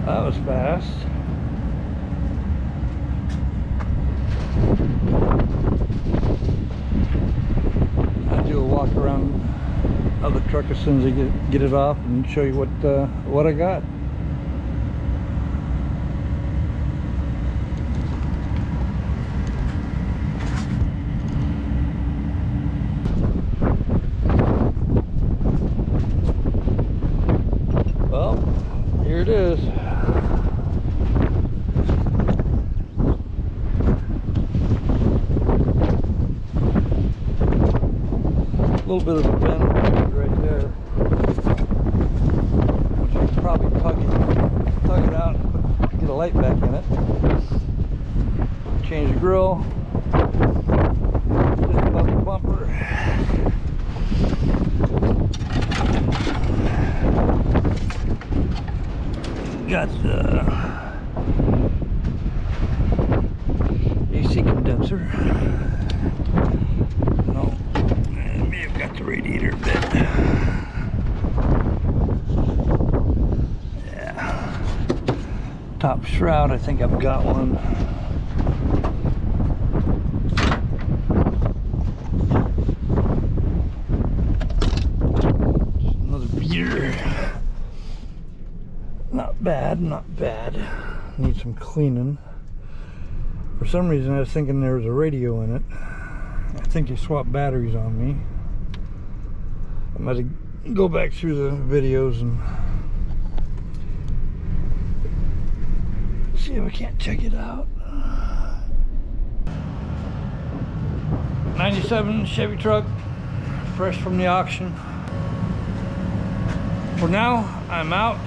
That was fast. I'll do a walk around of the truck as soon as I get it off and show you what I got. Well, here it is. A little bit of a bend right there, which you can probably tug it out and get a light back in it. Change the grill, just above the bumper. Got the AC condenser. No, maybe I've got the radiator bit. Yeah. Top shroud, I think I've got one. Another beater. Not bad, not bad. Need some cleaning. For some reason I was thinking there was a radio in it. I think they swapped batteries on me. I'm going to go back through the videos and see if I can't check it out. 97 Chevy truck, fresh from the auction. For now, I'm out.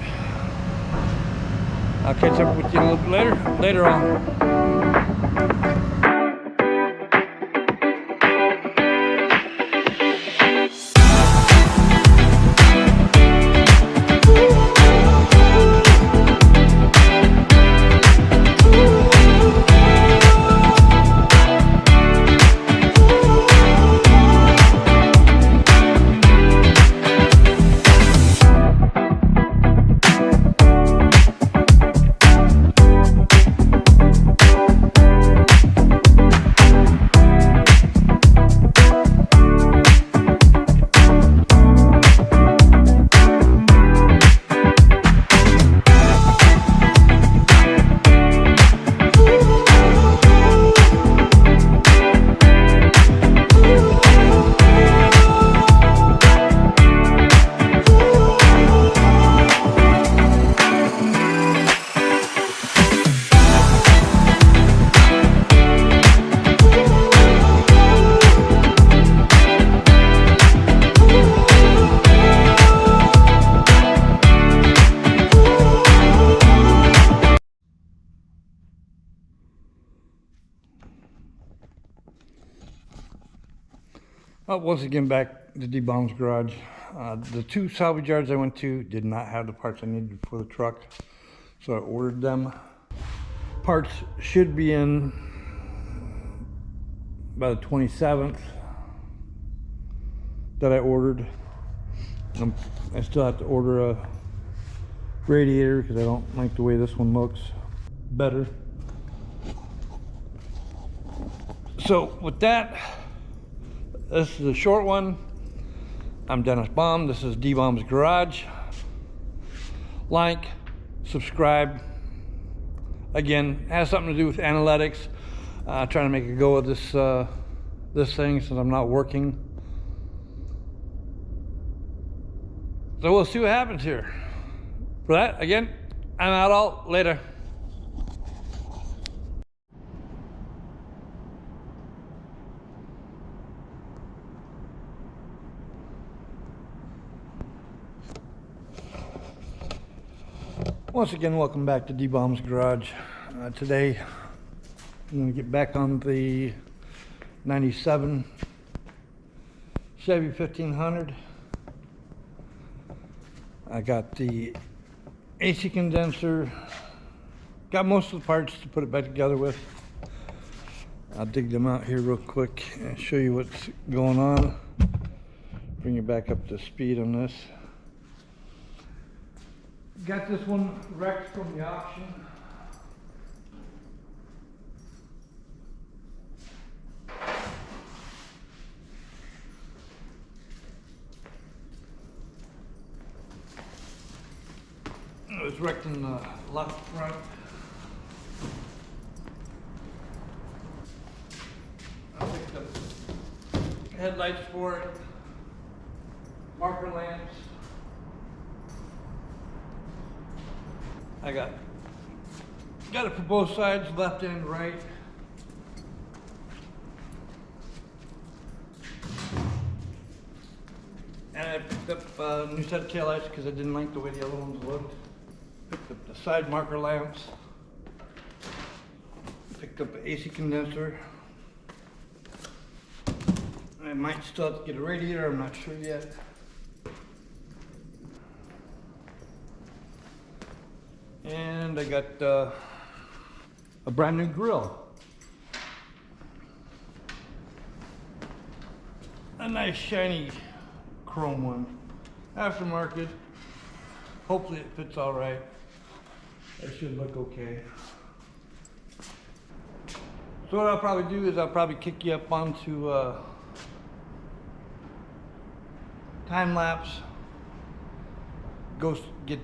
I'll catch up with you a little bit later on. Once again, back to D-Bomb's garage. The two salvage yards I went to did not have the parts I needed for the truck, so I ordered them. Parts should be in by the 27th that I ordered. I still have to order a radiator because I don't like the way this one looks better. So with that, this is a short one. I'm Dennis Baum. This is D-Bomb's Garage. Like, subscribe. Again, has something to do with analytics. Trying to make a go of this thing since I'm not working. So we'll see what happens here. For that, again, I'm out all later. Once again, welcome back to D-Bomb's Garage. Today, I'm going to get back on the 97 Chevy 1500. I got the AC condenser, got most of the parts to put it back together with. I'll dig them out here real quick and show you what's going on. Bring you back up to speed on this. Got this one wrecked from the auction. It was wrecked in the left front. I picked up headlights for it, marker lamps. I got it for both sides, left and right. And I picked up a new set of taillights because I didn't like the way the other ones looked. Picked up the side marker lamps. Picked up an AC condenser. I might still have to get a radiator, I'm not sure yet. And I got a brand new grill. A nice shiny chrome one. Aftermarket. Hopefully it fits all right. It should look okay. So what I'll probably do is I'll probably kick you up onto time lapse. Go get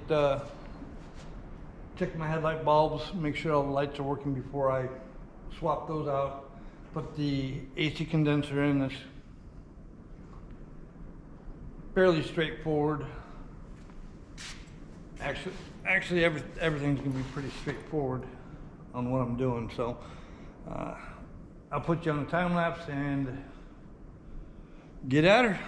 check my headlight bulbs, make sure all the lights are working before I swap those out. Put the AC condenser in. That's fairly straightforward. Actually everything's gonna be pretty straightforward on what I'm doing. So I'll put you on the time lapse and get at her.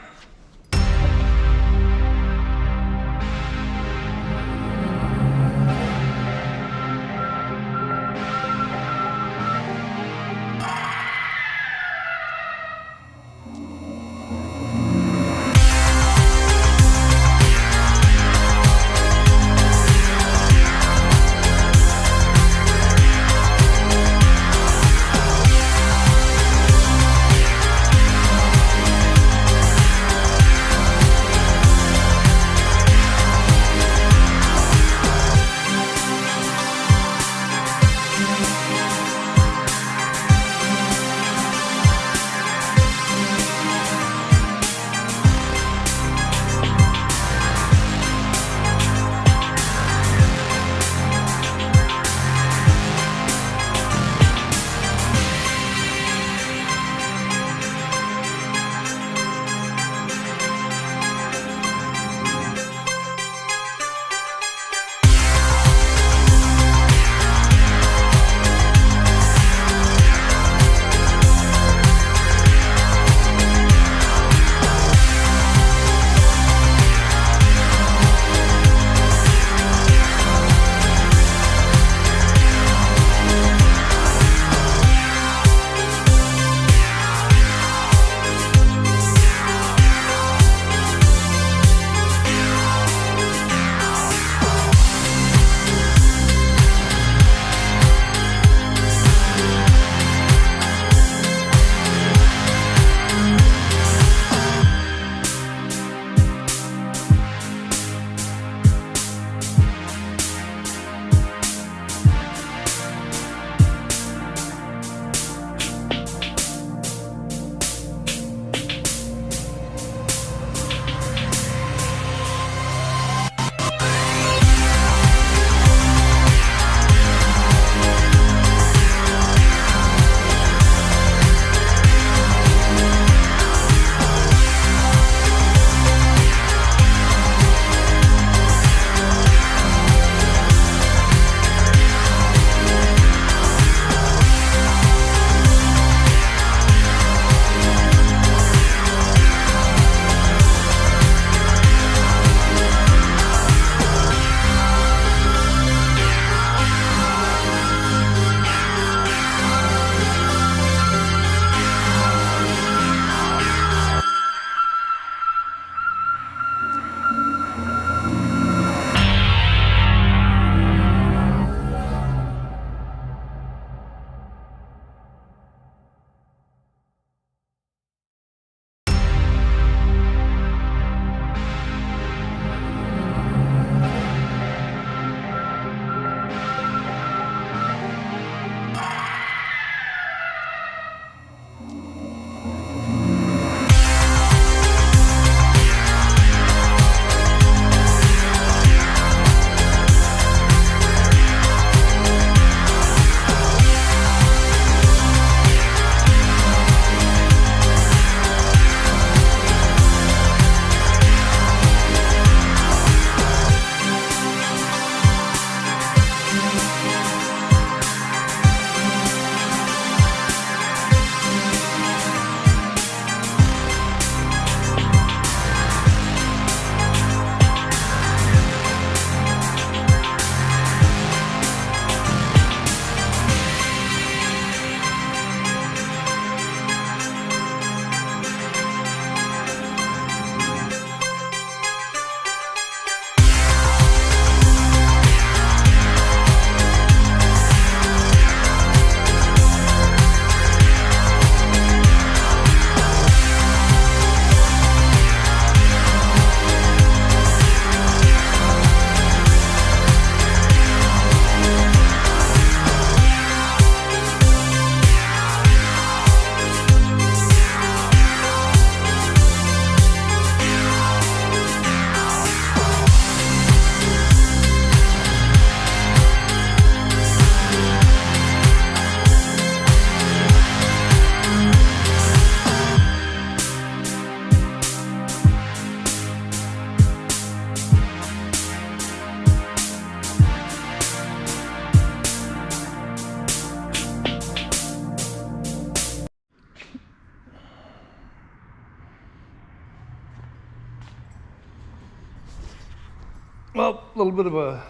little bit of a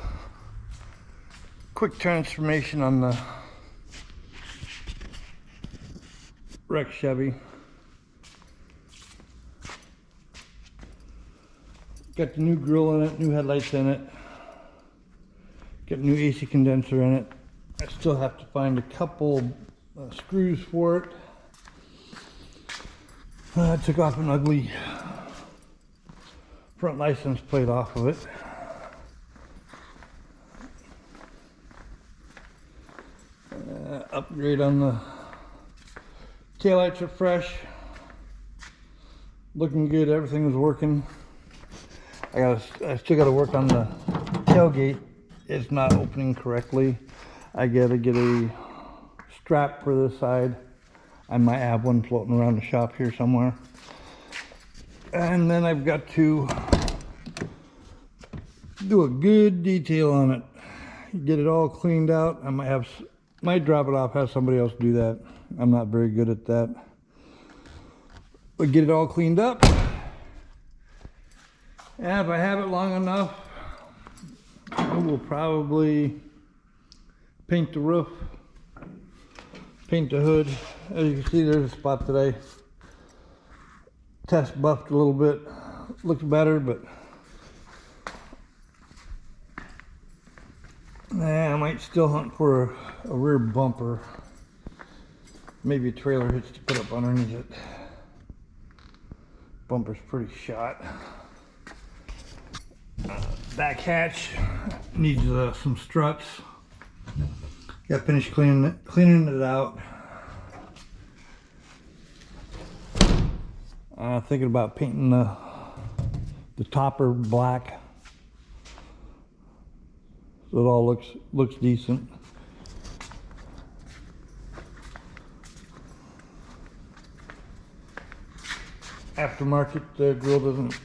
quick transformation on the wreck Chevy. Got the new grill in it, new headlights in it. Got a new AC condenser in it. I still have to find a couple screws for it. I took off an ugly front license plate off of it. Upgrade on the taillights are fresh. Looking good, everything was working. I still gotta work on the tailgate. It's not opening correctly. I gotta get a strap for this side. I might have one floating around the shop here somewhere. And then I've got to do a good detail on it. Get it all cleaned out. I might drop it off, have somebody else do that. I'm not very good at that. But get it all cleaned up. And if I have it long enough, I will probably paint the roof, paint the hood. As you can see, there's a spot that I test buffed a little bit. Looks better, but I might still hunt for a rear bumper. Maybe a trailer hitch to put up underneath it. Bumper's pretty shot. Back hatch needs some struts. Got finished cleaning it out. Thinking about painting the topper black, so it all looks decent. Aftermarket grill doesn't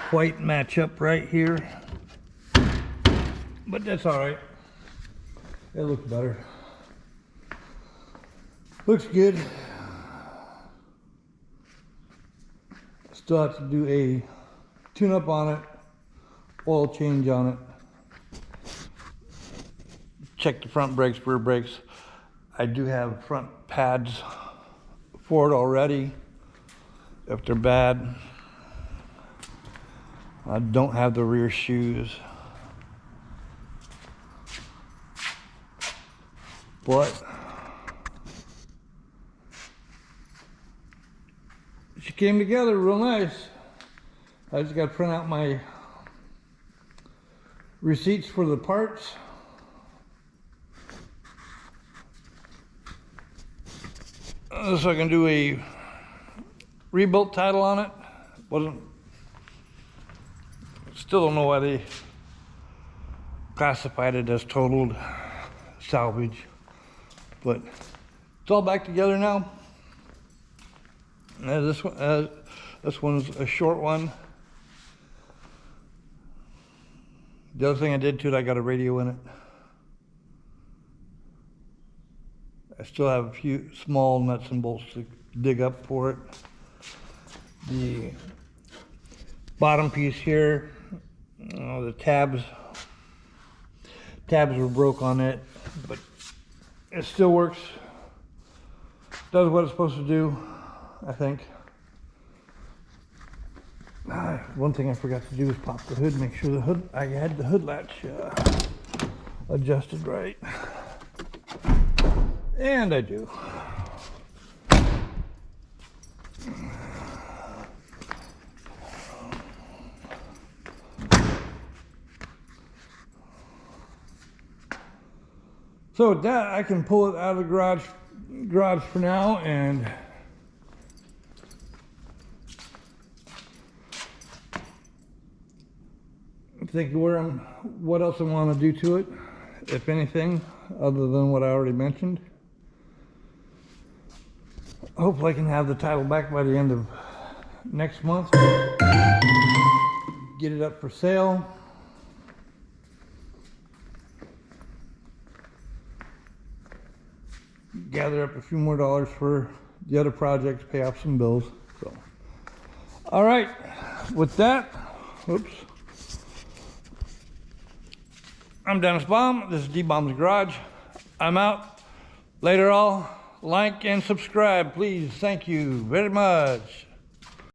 quite match up right here, but that's all right. It looks better. Looks good. Still have to do a tune-up on it, oil change on it. Check the front brakes, rear brakes. I do have front pads for it already. If they're bad, I don't have the rear shoes. But she came together real nice. I just got to print out my receipts for the parts. So I can do a rebuilt title on it. Still don't know why they classified it as totaled salvage, but it's all back together now. This one's a short one. The other thing I did to it, I got a radio in it. I still have a few small nuts and bolts to dig up for it. The bottom piece here, the tabs were broke on it, but it still works. Does what it's supposed to do, I think. One thing I forgot to do is pop the hood, make sure I had the hood latch adjusted right. And I do. So with that, I can pull it out of the garage for now and think what else I want to do to it, if anything, other than what I already mentioned. Hopefully I can have the title back by the end of next month. Get it up for sale. Gather up a few more dollars for the other projects, pay off some bills. So, all right, with that, oops. I'm Dennis Baum. This is D-Bomb's Garage. I'm out. Later all. Like and subscribe, please. Thank you very much.